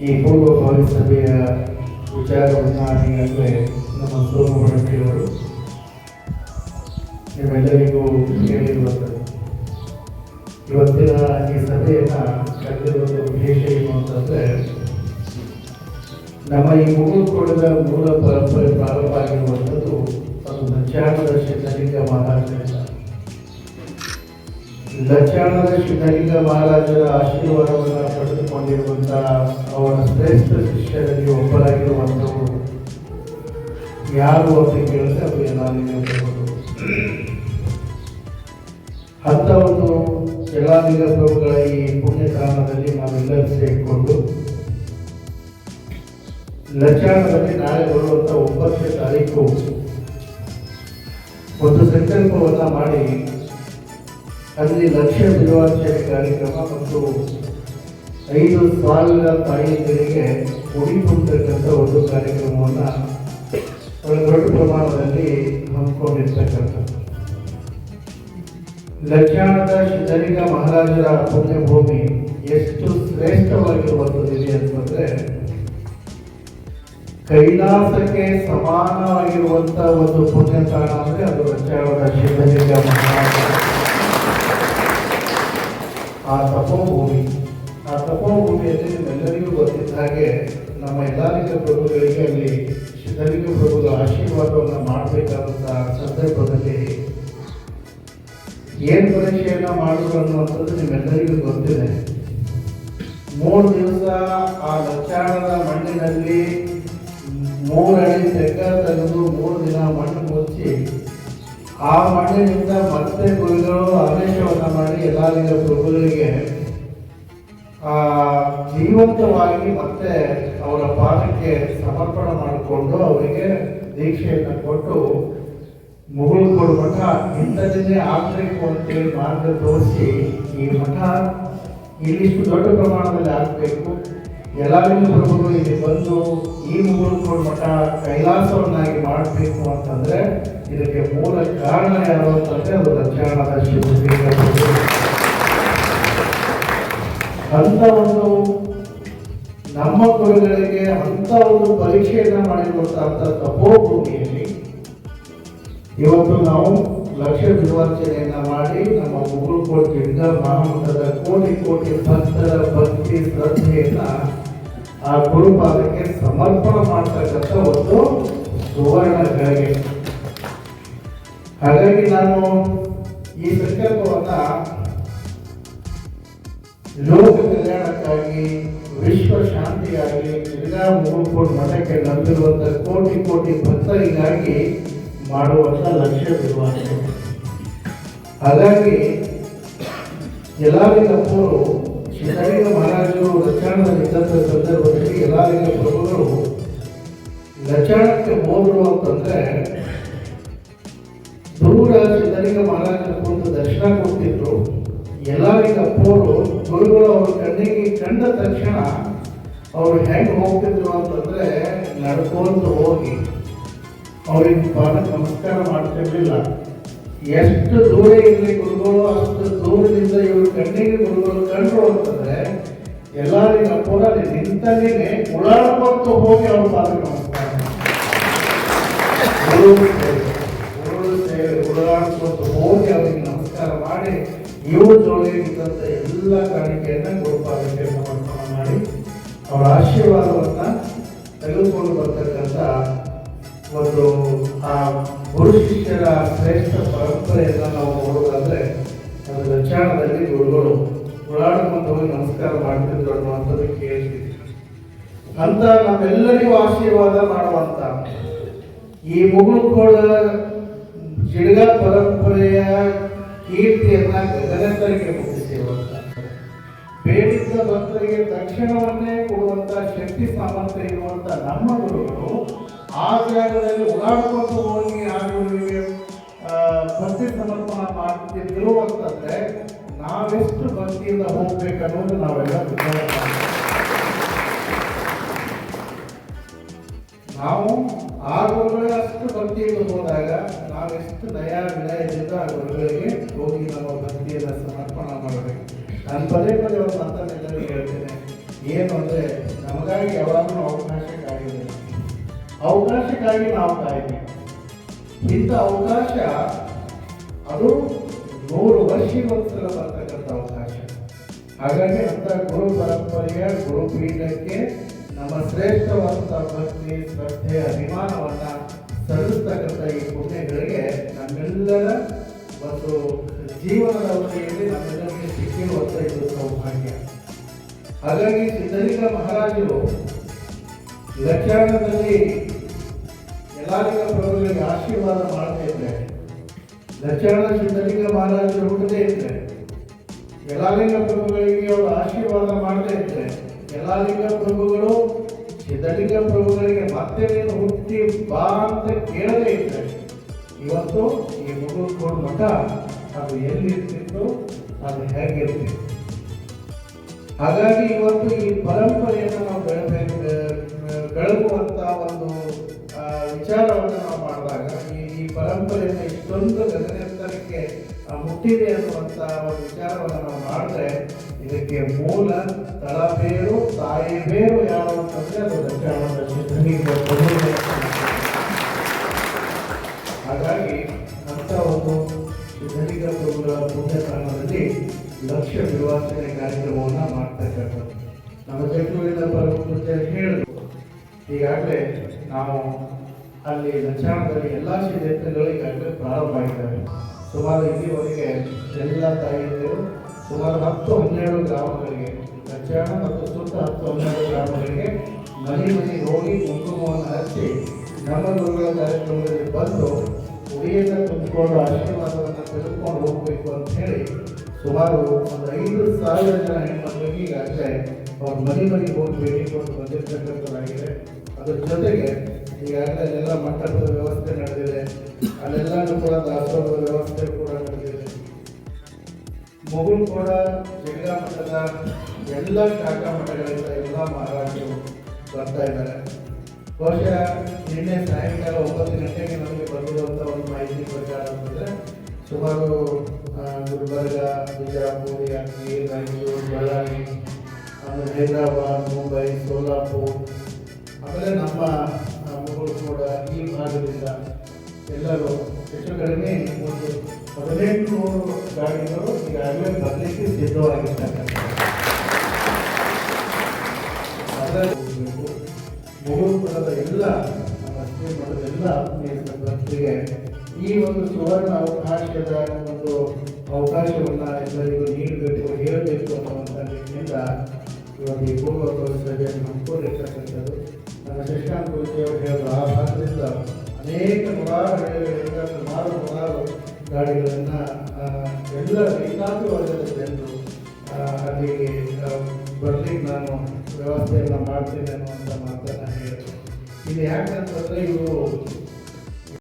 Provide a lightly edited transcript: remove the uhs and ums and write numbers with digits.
ಈ ಪೂರ್ವಭಾವಿ ಸಭೆಯ ವಿಚಾರವನ್ನು ಈಗಾಗಲೇ ನಮ್ಮ ಸೋಮವಾರವರು ನಿಮ್ಮೆಲ್ಲರಿಗೂ ಕೇಳಿರುವಂಥದ್ದು. ಇವತ್ತಿನ ಈ ಸಭೆಯನ್ನು ಕರೆದಿರುವಂಥ ಉದ್ದೇಶ ಏನು ಅಂತಂದರೆ, ನಮ್ಮ ಈ ಮುಗುಳ್ಕೊಡದ ಮೂಲ ಪರಂಪರೆ ಪ್ರಾರಂಭ ಆಗಿರುವಂಥದ್ದು ಅದು ಲಚ್ಚಾಣದ ಸಿದ್ಧಲಿಂಗ ಮಹಾರಾಜರಿಂದ. ಲಚ್ಚಾಣದ ಸಿದ್ಧಲಿಂಗ ಮಹಾರಾಜರ ಆಶೀರ್ವಾದವನ್ನು ಪಡೆದುಕೊಂಡಿರುವಂಥ ಅವರ ಶ್ರೇಷ್ಠ ಶಿಷ್ಯರಲ್ಲಿ ಒಬ್ಬರಾಗಿರುವಂಥವರು ಯಾರು ಅಂತ ಕೇಳಿದ್ರೆ ಅದು ಯಲ್ಲಾಲಿಂಗ ಅಂತ ಒಂದು ಯಲ್ಲಾಲಿಂಗ ಪ್ರಭುಗಳ ಈ ಪುಣ್ಯಕಾಲದಲ್ಲಿ ನಾವೆಲ್ಲರೂ ಸೇರಿಕೊಂಡು ಲಚ್ಚಾಣದಲ್ಲಿ ನಾಳೆ ಬರುವಂಥ 9ನೇ ತಾರೀಕು ಒಂದು ಸಂಕಲ್ಪವನ್ನು ಮಾಡಿ ಅಲ್ಲಿ ಲಕ್ಷ ಬಿಡುವಾರ್ಚನೆ ಕಾರ್ಯಕ್ರಮ ಮತ್ತು 5,000 ತಾಯಿಯರಿಗೆ ಉಡಿ ತುಂಬತಕ್ಕಂಥ ಒಂದು ಕಾರ್ಯಕ್ರಮವನ್ನು ದೊಡ್ಡ ಪ್ರಮಾಣದಲ್ಲಿ ಹಮ್ಮಿಕೊಂಡಿರ್ತಕ್ಕಂಥದ್ದು. ಲಚ್ಚಾಣದ ಸಿದ್ಧಲಿಂಗ ಮಹಾರಾಜರ ಪುಣ್ಯಭೂಮಿ ಎಷ್ಟು ಶ್ರೇಷ್ಠವಾಗಿರುವಂಥದ್ದಿದೆ ಅಂತಂದರೆ, ಕೈಲಾಸಕ್ಕೆ ಸಮಾನವಾಗಿರುವಂಥ ಒಂದು ಪುಣ್ಯಸ್ಥಾನ ಅಂದರೆ ಅದು ಲಚ್ಚಾಣದ ಸಿದ್ಧಲಿಂಗ ಮಹಾರಾಜ. ಆ ತಪೋಭೂಮಿಯಲ್ಲಿ ನಿಮ್ಮೆಲ್ಲರಿಗೂ ಗೊತ್ತಿದ್ದ ಹಾಗೆ ನಮ್ಮ ಯಲ್ಲಾಲಿಂಗ ಪ್ರಭುಗಳಿಗೆ ಅಲ್ಲಿ ಸಿದ್ಧಲಿಂಗ ಪ್ರಭುಗಳ ಆಶೀರ್ವಾದವನ್ನು ಮಾಡಬೇಕಾದಂಥ ಸಂದರ್ಭದಲ್ಲಿ ಏನು ಪರೀಕ್ಷೆಯನ್ನು ಮಾಡೋದು ಅನ್ನುವಂಥದ್ದು ನಿಮ್ಮೆಲ್ಲರಿಗೂ ಗೊತ್ತಿದೆ. 3 ದಿವಸ ಆ ಲಚ್ಚಾಣದ ಮಣ್ಣಿನಲ್ಲಿ 3 ಅಡಿ ತೆಗ್ಗ ತೆಗೆದು 3 ದಿನ ಮಣ್ಣು ಮುಚ್ಚಿ ಆ ಮಣ್ಣಿನಿಂದ ಮತ್ತೆ ಗುರುಗಳು ಆದೇಶವನ್ನು ಮಾಡಿ ಯಲ್ಲಾಲಿಂಗ ಪ್ರಭುಗಳಿಗೆ ಜೀವಂತವಾಗಿ ಮತ್ತೆ ಅವರ ಪಾದಕ್ಕೆ ಸಮರ್ಪಣೆ ಮಾಡಿಕೊಂಡು ಅವರಿಗೆ ದೀಕ್ಷೆಯನ್ನು ಕೊಟ್ಟು ಮುಗುಳ್ಕೊಡು ಮಠ ಇಂಥದ್ದೇ ಆಗಬೇಕು ಅಂತೇಳಿ ಮಾರ್ಗ ತೋರಿಸಿ ಈ ಮಠ ಇಲ್ಲಿಷ್ಟು ದೊಡ್ಡ ಪ್ರಮಾಣದಲ್ಲಿ ಆಗಬೇಕು, ಯಲ್ಲಾಲಿಂಗ ಪ್ರಭುಗಳು ಇಲ್ಲಿ ಬಂದು ಈ ಮುಗುಳ್ಕೊಡು ಮಠ ಕೈಲಾಸವನ್ನಾಗಿ ಮಾಡಬೇಕು ಅಂತಂದರೆ ಇದಕ್ಕೆ ಮೂಲ ಕಾರಣ ಯಾರು ಅಂತಂದರೆ ಅದು ಲಚ್ಚಾಣದ ಸಿದ್ಧಲಿಂಗ ಪ್ರಭು. ಅಂಥ ಒಂದು ನಮ್ಮ ಗುರುಗಳಿಗೆ ಅಂಥ ಒಂದು ಪರೀಕ್ಷೆಯನ್ನು ಮಾಡಿರುವಂಥ ತಪೋಭೂಮಿಯಲ್ಲಿ ಇವತ್ತು ನಾವು ಲಕ್ಷ ಬಿಡುವಾರ್ಚನೆಯನ್ನು ಮಾಡಿ ನಮ್ಮ ಮುಗುಳ್ಕೊಡು ಲಿಂಗ ಮಹಾಮಠದ ಕೋಟಿ ಭಕ್ತರ ಭಕ್ತಿ ಶ್ರದ್ಧೆಯನ್ನು ಆ ಗುರುಪಾದಕ್ಕೆ ಸಮರ್ಪಣೆ ಮಾಡ್ತಕ್ಕಂಥ ಒಂದು ಸುವರ್ಣ ಗಳಿಗೆ. ಹಾಗಾಗಿ ನಾನು ಈ ಸಂಕಲ್ಪವನ್ನು ಲೋಕ ಕಲ್ಯಾಣಕ್ಕಾಗಿ, ವಿಶ್ವ ಶಾಂತಿಗಾಗಿ, ತಿರ್ಗಾ ಮುಗುಳ್ಕೊಡು ಮಠಕ್ಕೆ ನಂಬಿರುವಂಥ ಕೋಟಿ ಭಕ್ತರಿಗಾಗಿ ಮಾಡುವಂಥ ಲಕ್ಷ್ಯ ಬಿಡುವಾರ್ಚನೆ. ಹಾಗಾಗಿ ಯಲ್ಲಾಲಿಂಗಪ್ಪರು ಸಿದ್ಧಲಿಂಗ ಮಹಾರಾಜರು ಲಚ್ಚಾಣದಲ್ಲಿದ್ದಂಥ ಸಂದರ್ಭದಲ್ಲಿ ಯಲ್ಲಾಲಿಂಗ ಪ್ರಭುಗಳು ಲಚ್ಚಾಣಕ್ಕೆ ಹೋದರು ಅಂತಂದರೆ ದೂರ ಸಿದ್ಧಲಿಂಗ ಮಹಾರಾಜರ ಕುರಿತು ದರ್ಶನ ಕೊಡ್ತಿದ್ರು. ಯಲ್ಲಾಲಿಂಗಪ್ಪರು ಗುರುಗಳು ಅವ್ರ ಕಣ್ಣಿಗೆ ಕಂಡ ತಕ್ಷಣ ಅವರು ಹೆಂಗೆ ಹೋಗ್ತಿದ್ರು ಅಂತಂದರೆ ನಡ್ಕೊಂಡು ಹೋಗಿ ಅವ್ರಿಗೆ ಪಾದಕ್ಕೆ ನಮಸ್ಕಾರ ಮಾಡ್ತಿರ್ಲಿಲ್ಲ. ಎಷ್ಟು ದೂರ ಇರಲಿ ಗುರುಗಳು ಅಷ್ಟು ದೂರದಿಂದ ಇವರು ಕಣ್ಣಿಗೆ ಗುರುಗಳು ಕಂಡ್ರು ಅಂತಂದರೆ ಯಲ್ಲಾಲಿಂಗಪ್ಪರ ನಿಂತಲೇ ಉಳಾಡ್ಕೊಟ್ಟು ಹೋಗಿ ಅವ್ರ ಪಾದಕ್ಕೆ ನಮಸ್ಕಾರ ಉಳಾಡ್ಕೊಟ್ಟು ಹೋಗಿ ಅವರಿಗೆ ನಮಸ್ಕಾರ ಮಾಡಿ ಇವ್ರ ಜೋಳಿಗಿದ್ದಂಥ ಎಲ್ಲ ಕಾಣಿಕೆಯನ್ನು ಗುರುಪಾದಕ್ಕೆ ಸಮರ್ಪಣೆ ಮಾಡಿ ಅವರ ಆಶೀರ್ವಾದವನ್ನು ತೆಗೆದುಕೊಂಡು ಬರ್ತಕ್ಕಂಥ ಒಂದು ಆ ಗುರು ಶಿಷ್ಯರ ಶ್ರೇಷ್ಠ ಪರಂಪರೆಯನ್ನು ನಾವು ನೋಡೋದಾದ್ರೆ ಅದು ಲಚ್ಚಾಣದಲ್ಲಿ ಗುರುಗಳು ಓಡಾಡ್ಕೊಂಡು ಹೋಗಿ ನಮಸ್ಕಾರ ಮಾಡ್ತಿದ್ರು ಅನ್ನುವಂಥದ್ದು ಕೇಳ್ತೀವಿ. ಅಂತ ನಮ್ಮೆಲ್ಲರಿಗೂ ಆಶೀರ್ವಾದ ಮಾಡುವಂತ ಈ ಮುಗುಳ್ಕೊಡ ಜಿಡ್ಗ ಪರಂಪರೆಯ ಕೀರ್ತಿಯನ್ನ ಗಗನತರಿಗೆ ಮುಟ್ಟಿಸಿರುವಂತ, ಬೇಡಿದ್ದ ಭಕ್ತರಿಗೆ ತಕ್ಷಣವನ್ನೇ ಕೊಡುವಂತ ಶಕ್ತಿ ಸಾಮರ್ಥ್ಯ ಇರುವಂತ ನಮ್ಮ ಗುರುಗಳು ಆ ಜಾಗದಲ್ಲಿ ಓಡಾಡ್ಕೊಂಡು ಹೋಗಿ ಆ ಗುರುವಿಗೆ ಭಕ್ತಿ ಸಮರ್ಪಣೆ ಮಾಡ್ತಿದ್ರು ಅಂತಂದ್ರೆ ನಾವೆಷ್ಟು ಭಕ್ತಿಯಿಂದ ಹೋಗ್ಬೇಕನ್ನೋದು ನಾವೆಲ್ಲ ನಾವು ಆ ಗುರುಗಳೇ ಅಷ್ಟು ಭಕ್ತಿಯಿಂದ ಹೋದಾಗ ನಾವೆಷ್ಟು ದಯಾ ವಿನಯದಿಂದ ಆ ಗುರುಗಳಿಗೆ ಹೋಗಿ ನಮ್ಮ ಭಕ್ತಿಯನ್ನು ಸಮರ್ಪಣೆ ಮಾಡಬೇಕು. ನಾನು ಪದೇ ಪದೇ ಒಂದು ಮಾತನ್ನೆಲ್ಲರೂ ಹೇಳ್ತೇನೆ, ಏನು ಅಂದರೆ ನಮ್ಮ ನಮಗಾಗಿ ಯಾವಾಗಲೂ ಅವಕಾಶಕ್ಕಾಗಿದೆ, ಅವಕಾಶಕ್ಕಾಗಿ ನಾವು ಕಾಯ್ತೀವಿ. ಇಂಥ ಅವಕಾಶ ಅದು 100 ವರ್ಷಕ್ಕೊಂದ್ಸಲ ಬರ್ತಕ್ಕಂಥ ಅವಕಾಶ. ಹಾಗಾಗಿ ಅಂತ ಗುರು ಪರಂಪರೆಯ ಗುರುಪೀಠಕ್ಕೆ ನಮ್ಮ ಶ್ರೇಷ್ಠವಾದಂಥ ಭಕ್ತಿ, ಶ್ರದ್ಧೆ, ಅಭಿಮಾನವನ್ನ ಸಲ್ಲಿಸ್ತಕ್ಕಂಥ ಈ ಪುಣ್ಯಗಳಿಗೆ ನಮ್ಮೆಲ್ಲರ ಒಂದು ಜೀವನದ ಅವಧಿಯಲ್ಲಿ ನಮ್ಮೆಲ್ಲರಿಗೆ ಸಿಕ್ಕಿರುವಂಥ ಇದು ಸೌಭಾಗ್ಯ. ಹಾಗಾಗಿ ಸಿದ್ಧಲಿಂಗ ಮಹಾರಾಜರು ಲಕ್ಷಾಂಗದಲ್ಲಿ ಯಲಾಲಿಂಗ ಪ್ರಭುಗಳಿಗೆ ಆಶೀರ್ವಾದ ಮಾಡ್ತಾ ಇದ್ದಾರೆ. ಲಕ್ಷಾಂಗ ಸಿದ್ಧಲಿಂಗ ಮಹಾರಾಜರು ಹುಟ್ಟದೇ ಇದ್ದಾರೆ, ಯಲಾಲಿಂಗ ಪ್ರಭುಗಳಿಗೆ ಅವರು ಆಶೀರ್ವಾದ ಮಾಡ್ತಾ ಇದ್ದಾರೆ. ಯಲಾಲಿಂಗ ಪ್ರಭುಗಳು ಸಿದ್ಧಲಿಂಗ ಪ್ರಭುಗಳಿಗೆ ಮತ್ತೆ ನೀನು ಹುಟ್ಟಿ ಬಾ ಅಂತ ಕೇಳದೇ ಇದ್ದಾರೆ. ಇವತ್ತು ಈ ಮುಗುಳ್ಕೋಡು ಮಠ ಅದು ಎಲ್ಲಿರ್ತಿತ್ತು, ಅದು ಹೇಗಿರ್ತಿತ್ತು. ಹಾಗಾಗಿ ಇವತ್ತು ಈ ಪರಂಪರೆಯನ್ನು ನಾವು ಬೆಳಗುವಂತ ಒಂದು ವಿಚಾರವನ್ನು ನಾವು ಮಾಡಿದಾಗ ಈ ಪರಂಪರೆಯನ್ನು ಇಷ್ಟೊಂದು ಗಗನೆತ್ತರಕ್ಕೆ ಮುಟ್ಟಿದೆ ಅನ್ನುವಂಥ ಒಂದು ವಿಚಾರವನ್ನು ನಾವು ಮಾಡಿದ್ರೆ ಇದಕ್ಕೆ ಮೂಲ ತಳಬೇರು, ತಾಯಿ ಬೇರು ಯಾರು ಅಂತಂದ್ರೆ ಅದು ಲಕ್ಷಾಂಗದ ಸಿದ್ಧಲಿಂಗ ಪ್ರಭುಗಳೇ. ಹಾಗಾಗಿ ಅಂತ ಒಂದು ಸಿದ್ಧಲಿಂಗ ಪ್ರಭುಗಳ ಪುಣ್ಯಸ್ಥಾನದಲ್ಲಿ ಲಕ್ಷ್ಯ ವಿವಾಚನೆ ಕಾರ್ಯಕ್ರಮವನ್ನು ಮಾಡ್ತಕ್ಕಂಥದ್ದು ನಮ್ಮ ಜಗಳೂರಿನ ಪರಮಪೂಜ್ಯ ಹೇಳಿದ್ರು. ಈಗಾಗಲೇ ನಾವು ಅಲ್ಲಿ ಲಕ್ಷಾಂಗದಲ್ಲಿ ಎಲ್ಲ ಸಿದ್ಧತೆಗಳು ಈಗಾಗಲೇ ಪ್ರಾರಂಭ ಆಗಿದ್ದಾವೆ. ಸುಮಾರು ಇಲ್ಲಿವರೆಗೆ ಎಲ್ಲ ತಾಯಿಯರು ಸುಮಾರು 10-12 ಗ್ರಾಮಗಳಿಗೆ, ಲಕ್ಷಾಂಗ ಮತ್ತು ಸುತ್ತ 10-12 ಗ್ರಾಮಗಳಿಗೆ ಮನೆಗೆ ಹೋಗಿ ಕುಂಕುಮವನ್ನು ಹಚ್ಚಿ ನಮ್ಮ ಗುರುಗಳ ಕಾರ್ಯಕ್ರಮದಲ್ಲಿ ಬಂದು ಉಡಿಯನ್ನು ತುಂಬಿಕೊಂಡು ಆಶೀರ್ವಾದವನ್ನು ತೆಗೆದುಕೊಂಡು ಹೋಗಬೇಕು ಅಂತ ಹೇಳಿ ಸುಮಾರು ಒಂದು 5,000 ಜನ ಹೆಣ್ಮಕ್ಳಿಗೆ ಈಗಾಗಲೇ ಅವ್ರ ಮನೆಗೆ ಹೋಗಿ ಭೇಟಿ ಕೊಟ್ಟು ಬಂದಿರತಕ್ಕಂಥದ್ದಾಗಿದೆ. ಅದ್ರ ಜೊತೆಗೆ ಈಗಾಗಲೇ ಅಲ್ಲೆಲ್ಲ ಮಂಟಪದ ವ್ಯವಸ್ಥೆ ನಡೆದಿದೆ, ಅಲ್ಲೆಲ್ಲನೂ ಕೂಡ ದಾಸೋಹದ ವ್ಯವಸ್ಥೆ ಕೂಡ ನಡೆದಿದೆ. ಮುಗುಳ್ಕೋಡ ಜಗಾ ಮಠದ ಎಲ್ಲ ಶಾಖಾ ಮಠಗಳಿಂದ ಎಲ್ಲ ಮಹಾರಾಜರು ಬರ್ತಾ ಇದ್ದಾರೆ. ಬಹುಶಃ ನಿನ್ನೆ ಸಾಯಂಕಾಲ 9 ಗಂಟೆಗೆ ನಮಗೆ ಬಂದಿರುವಂಥ ಒಂದು ಮಾಹಿತಿ ಪ್ರಕಾರ ಅಂತಂದರೆ ಸುಮಾರು ಗುಲ್ಬರ್ಗ, ಬಿಜಾಪುರ, ಯಾದಗಿರಿ, ರಾಯಚೂರು, ಬಳ್ಳಾರಿ, ಆಮೇಲೆ ಹೈದರಾಬಾದ್, ಮುಂಬೈ, ಸೋಲಾಪುರ್, ಆಮೇಲೆ ನಮ್ಮ ಮುಗುಳ್ಕೋಡ ಈ ಭಾಗದಿಂದ ಎಲ್ಲರೂ ಹೆಚ್ಚು ಕಡಿಮೆ ಒಂದು 1800 ಗಾಡಿಗಳು ಈಗಾಗಲೇ ಬರಲಿಕ್ಕೆ ಸಿದ್ಧವಾಗಿರ್ತಕ್ಕಂಥ. ಮುಗುಳ್ಕೋಡದ ಎಲ್ಲ ನಮ್ಮ ಶ್ರೀ ಮಠದ ಎಲ್ಲ ಭಕ್ತರಿಗೆ ಈ ಒಂದು ಸುವರ್ಣ ಅವಕಾಶದ ಒಂದು ಅವಕಾಶವನ್ನು ಎಲ್ಲರಿಗೂ ನೀಡಬೇಕು, ಹೇಳಬೇಕು ಅನ್ನುವಂಥ ನಿಟ್ಟಿನಿಂದ ಇವತ್ತು ಈ ಪೂರ್ವ ಸಭೆಯನ್ನು ಹಮ್ಮಿಕೊಂಡಿರ್ತಕ್ಕಂಥದ್ದು. ನನ್ನ ಶಶಾಂಕ್ ಗುರುಜಿಯವರು ಹೇಳಿದ್ರು, ಆ ಭಾಗದಿಂದ ಅನೇಕ ನೂರಾರು ಹಳ್ಳಿಗಳಿಂದ ಸುಮಾರು ಗಾಡಿಗಳನ್ನು ಎಲ್ಲ ರೈತಾಪಿ ವರ್ಗದ ಜನರು ಅಲ್ಲಿಗೆ ಬರ್ಲಿಕ್ಕೆ ನಾನು ವ್ಯವಸ್ಥೆಯನ್ನು ಮಾಡ್ತೀನಿ ಅನ್ನುವಂಥ ಮಾತನ್ನು ಹೇಳಿದ್ರು. ಇದು ಯಾಕಂತಂದರೆ ಇವರು